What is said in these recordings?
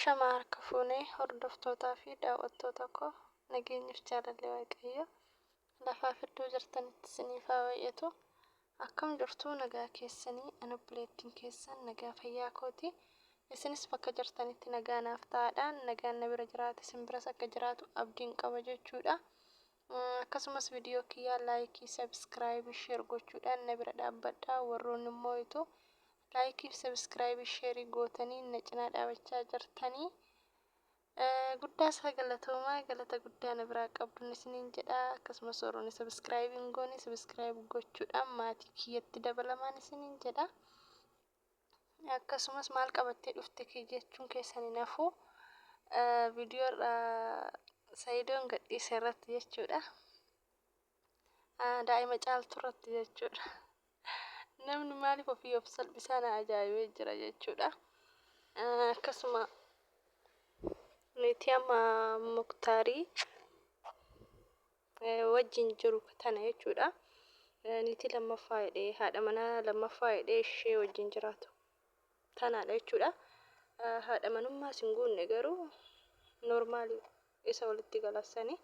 Shamaa harka fuunee hordoftootaa fi daawwattoota koo nageenyif jaalallee waaqayyo lafaa fidduu jirtanitti isiniif haa baay'atu. Akkam jirtuu nagaa keessanii ani obboleettiin keessan nagaa fayyaa kooti. Isinis bakka jirtanitti nagaa naaf ta'aadhaan nagaan na bira jiraate isin biras akka jiraatu abdiin qaba jechuudha. Akkasumas viidiyoo kiyyaa laayikii, sabskiraaybii, sheer gochuudhaan na bira dhaabbadhaa. Warroonni immoo itu laayikii, sabskiraaybii, sheerii gootanii na cinaa dhaabachaa jirtanii. Guddaa isaa galatoomaa galata guddaa na biraa qabdu isiniin jedha. Akkasumas warroonni sabskiraaybii goone sabskiraaybii gochuudhaan maatii kiyyatti dabalamaan isiniin jedha. Akkasumas maal qabattee dhufte jechuun keessanii nafuu viidiyoo Sayidoon gadhiise irratti jechuudha. Daa'ima caaltu irratti jechuudha. Namni maaliif ofii of salphisaa na ajaa'ibee jira jechuudha. Akkasuma nuti amma Muktaarii wajjin jiru tana jechuudha. Niti lammaffaa hidhee haadha manaa lammaffaa hidhee ishee wajjin jiraatu tanaadha jechuudha. Haadha manummaa sin guunne garuu noormaali isa walitti galassanii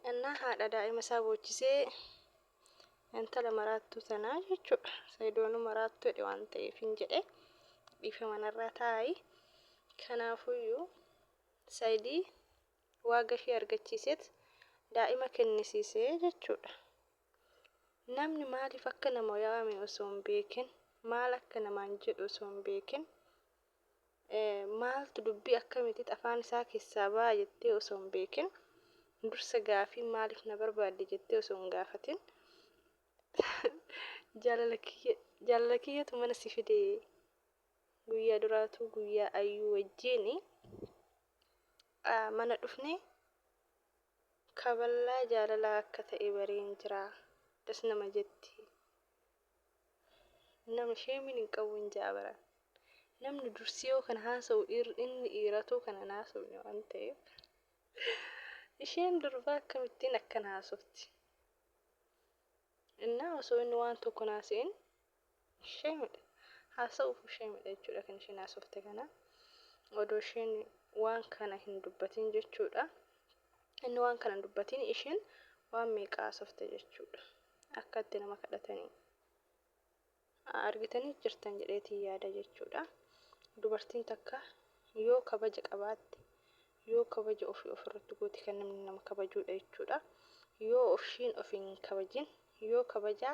እና haadha daa'ima isaa boochisee intala maraattuu tanaa jechuudha. Sayidoonu maraattuu jedhe waan ta'eef hin jedhe dhiifa manarraa taa'ii. Kanaafuyyuu Sayidii waaqa ishee argachiiseet daa'ima kennisiisee jechuudha. Namni maaliif akka nama yaame osoo hin beekin, maal akka namaan jedhu osoo hin beekin, maaltu dubbii akkamitti afaan isaa keessaa ba'a jettee osoo hin beekin, dursa gaafii maaliif na barbaadde jettee osoo hin gaafatin, jaalala kiyyatu mana si fidee guyyaa duraatu guyyaa ayyuu wajjiini mana dhufne kaballaa jaalalaa akka ta'e bareen jira. Das nama jetti. Nama sheemin hin qabu hin jaabara. Namni dursiyoo kan haasa'u inni dhiiratuu kana haasa'u waan ta'eef isheen durbaa akkamittiin akkan haasofti. Innaa osoo inni waan tokko naaseen sheemidha. Haasa'uuf sheemidha jechuudha kan isheen haasofte kana. Odoo isheen waan kana hin dubbatin jechuudha. Inni waan kana hin dubbatin isheen waan meeqa haasofte jechuudha. Akka itti nama kadhatanii argitanii jirtan jedheetii yaada jechuudha. Dubartiin takka yoo kabaja qabaatte, yoo kabaja ofirratti gooti kan namni nama kabajuudha jechuudha. Yoo ofishiin ofiin hin kabajin, yoo kabaja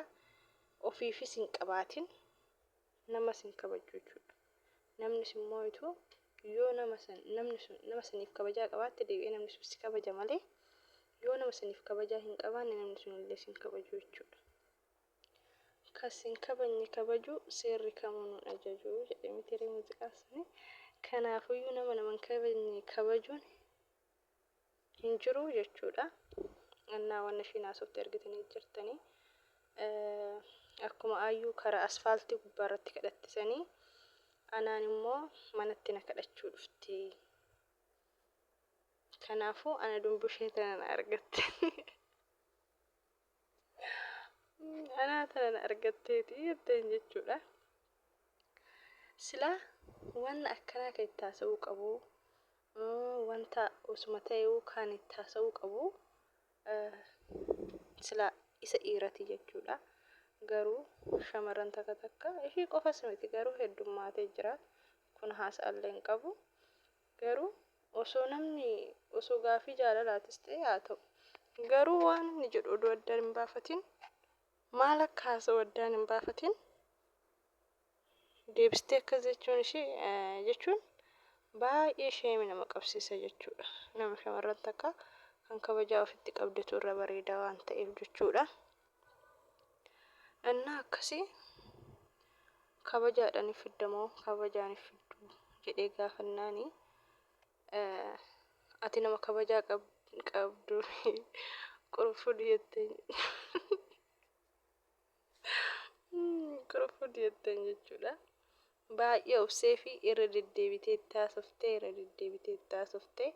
ofiifis hin qabaatin nama sin kabaju jechuudha. Namni immoo itu yoo nama saniif kabajaa qabaatte deebi'ee namni sun si kabaja malee yoo nama saniif kabajaa hin qabaanne namni sun illee sin kabaju jechuudha. Kasin kabajne kabaju seerri kamuu nu ajaju jedhee miti muuziqaa sanii. Kanaafuyyuu nama hin kabajne kabajuun hin jiru jechuudha. Annaa waan isheen haasofte argitanii jirtanii. Akkuma ayyuu karaa asfaaltii gubbaa irratti kadhattisanii anaan immoo manatti na kadhachuu dhufte. Kanaafuu ana dumbushee tana argatte. Ana tana argatteeti jetteen jechuudha. Sila waan akkanaa kan itti haasa'uu qabu, wanta osuma ta'uu kan itti haasa'uu qabu sila isa dhiirati jechuudha. Garuu shamarran takka ishii qofas miti garuu heddummaatee jira. Kun haasa'allee hin qabu. Garuu osoo gaafii jaalalaatis ta'e haa ta'u. Garuu waan inni jedhu oduu addaan hin baafatin, maal akka haasa'u addaan hin baafatin deebistee akkas jechuun ishee jechuun baay'ee sheemi nama qabsiisa jechuudha. Nama shamarran takka kan kabajaa ofitti qabdetu irra bareedaa waan ta'eef jechuudha. Innaa akkasii kabajaadhaan fiddamoo kabajaan fiddu jedhee gaafannaani ati nama kabajaa qabdu qorfuu dhiyeetteen qorfuu dhiyeetteen jechuudha. Baay'ee obsee fi irra deddeebitee itti haasoftee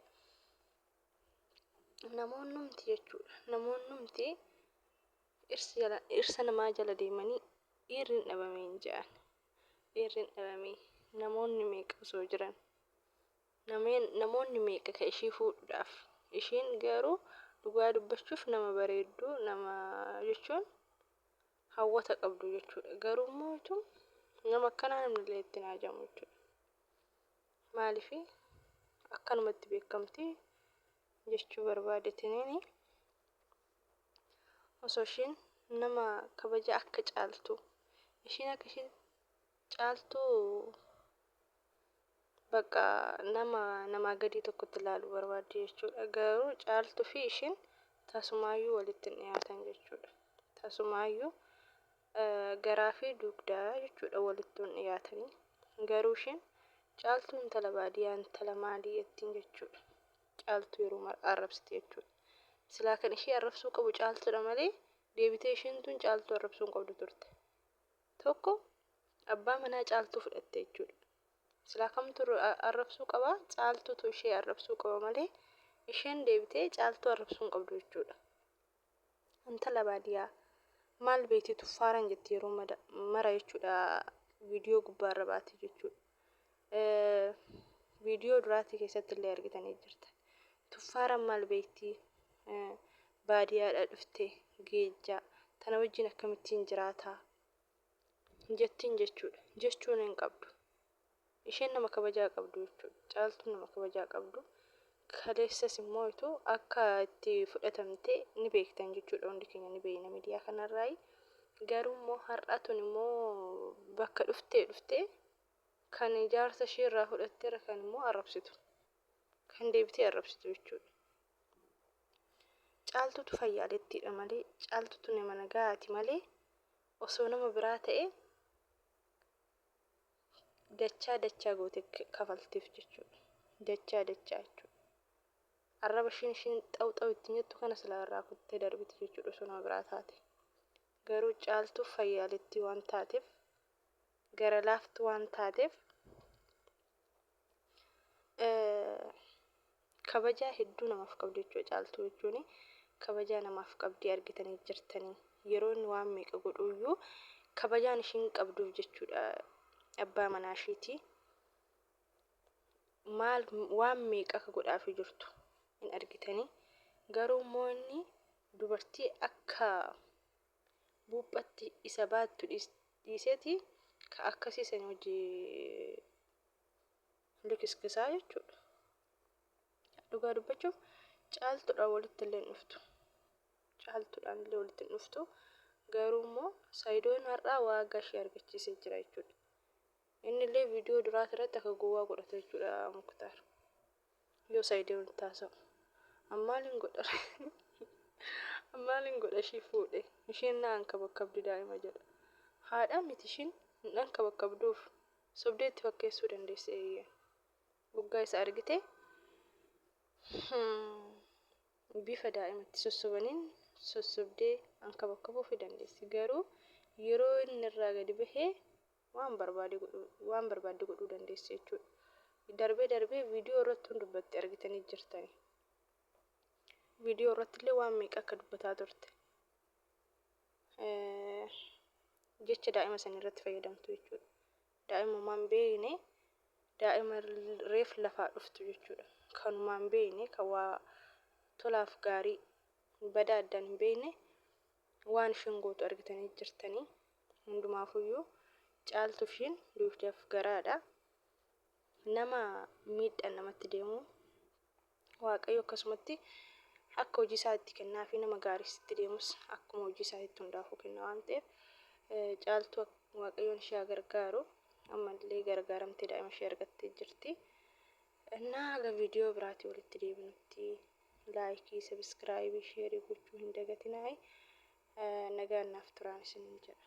namoonnumti jechuudha. Namoonnumti dhirsa namaa jala deemanii dhiirri hin dhabameen jedhan. Dhiirri hin dhabamee namoonni meeqa osoo jiran namoonni meeqa ka ishii fuudhuudhaaf ishiin garuu dhugaa dubbachuuf nama bareeddu nama jechuun hawwata qabdu jechuudha. Garuu mootu nama akkanaa namni illee ittiin hajamu jechuudha. Maaliifi akkanumatti beekamtii jechuu barbaadetiniini osoo ishiin nama kabaja akka caaltu ishiin akka ishiin caaltu bakka nama gadi tokkotti ilaalu barbaadde jechuudha. Garuu caaltuu fi ishiin tasumaayyuu walitti hin dhiyaatan jechuudha. Tasumaayyuu garaa fi dugdaa jechuudha walitti hin dhiyaatanii. Garuu ishiin caaltuu intala baadiyyaa intala maalii ittiin jechuudha. Caaltuu yeroo arrabsite jechuudha. Silaa kan ishee arrabsuu qabu caaltuudha malee deebitee ishiin tun caaltuu arrabsuu hin qabdu turte. Tokko abbaa manaa caaltuu fudhatte jechuudha. Silaa kamtu arrabsuu qaba caaltuutu ishee arrabsuu qaba malee isheen deebitee caaltuu arrabsuu hin qabdu jechuudha. Intala baadiyyaa maal beekti tuffaaran jetti yeroo mara jechuudha viidiyoo gubbaarra baate jechuudha. Viidiyoo duraatii keessatti illee argitanii jirta. Tuffaaran maal beekti baadiyyaadhaa dhuftee geejjaa tana wajjin akkamittiin jiraataa jettiin jechuudha. Jechuun hin qabdu. Isheen nama kabajaa qabdu jechuudha. Caaltuun nama kabajaa qabdu. Kaleessas immoo akka itti fudhatamte ni beektan jechuudha. Hundi keenya ni beekna miidiyaa kanarraa. Garuu immoo har'aatuun immoo bakka dhuftee kan ijaarsa ishee irraa fudhatteera kan immoo arrabsitu. Kan deebitee arrabsitu jechuudha. Caaltuutu fayyaalettiidha malee caaltuutu nama nagaati malee osoo nama biraa ta'e dachaa goote kafalteef jechuudha. Dachaa jechuudha. Arraba ishiin xawu ittiin jettu kana silaa irraa kuttee darbiti jechuudha osoo nama biraa taate. Garuu caaltuuf fayyaaletti waan taateef gara laaftu waan taateef kabajaa hedduu namaaf qabdu jechuudha. Caaltuu jechuun kabajaa namaaf qabdii argitanii jirtanii yeroo inni waan meeqa godhuyyuu kabajaan ishiin qabduuf jechuudha. Abbaa manaa ishiiti maal waan meeqa akka godhaaf jirtu hin argitanii. Garuu immoo inni dubartii akka buuphatti isa baattu dhiiseeti ka akkasiisan hojii lukiskisaa jechuudha. Dhugaa dubbachuuf caaltuudhaan walitti illee dhuftu. Caaltuudhaan illee walitti dhuftu. Garuu immoo saayidoon har'aa waaqa ishee argachiisee jira jechuudha. Inni illee viidiyoo duraa irratti akka gowwaa godhate jechuudha Muktaar. Yoo saayidoon taasa'u. Ammaalin godha ishii fuudhe. Isheen naan kabakabdi daa'ima jedha. Haadha miti ishiin naan kabakabduuf sobdeetti fakkeessuu dandeesse eeyyan. Waggaa isa argite bifa daa'imatti sossobaniin sossobdee an kabakabuu fi dandeessi. Garuu yeroo inni irraa gadi bahee waan barbaade godhuu dandeesse jechuudha. Darbee viidiyoo irratti dubbatti argitanii jirtani. Viidiyoo irratti illee waan meeqa akka dubbataa turte. Jecha daa'ima san irratti fayyadamtu jechuudha. Daa'imumaan beekne daa'ima reef lafaa dhuftu jechuudha. Kanumaan beekne kan waa tolaaf gaarii badaa addaan hin beekne waan ishiin gootu argitanii jirtanii. Hundumaafuyyuu caaltuu ishiin dugdaaf garaadha. Nama miidhaan namatti deemu waaqayyo akkasumatti akka hojii isaa itti kennaa fi nama gaariitti deemus akkuma hojii isaa itti hundaafuu kenna waan ta'eef caaltuu waaqayyoon ishee gargaaru ammallee gargaaramtee daa'ima ishee argattee jirti. Naaga viidiyoo biraatii walitti deebinutti laayikii, sabiskiraayibii, sheerii gochuu hin dagatinaa. Nagaan naaf turaan isiniin jedha.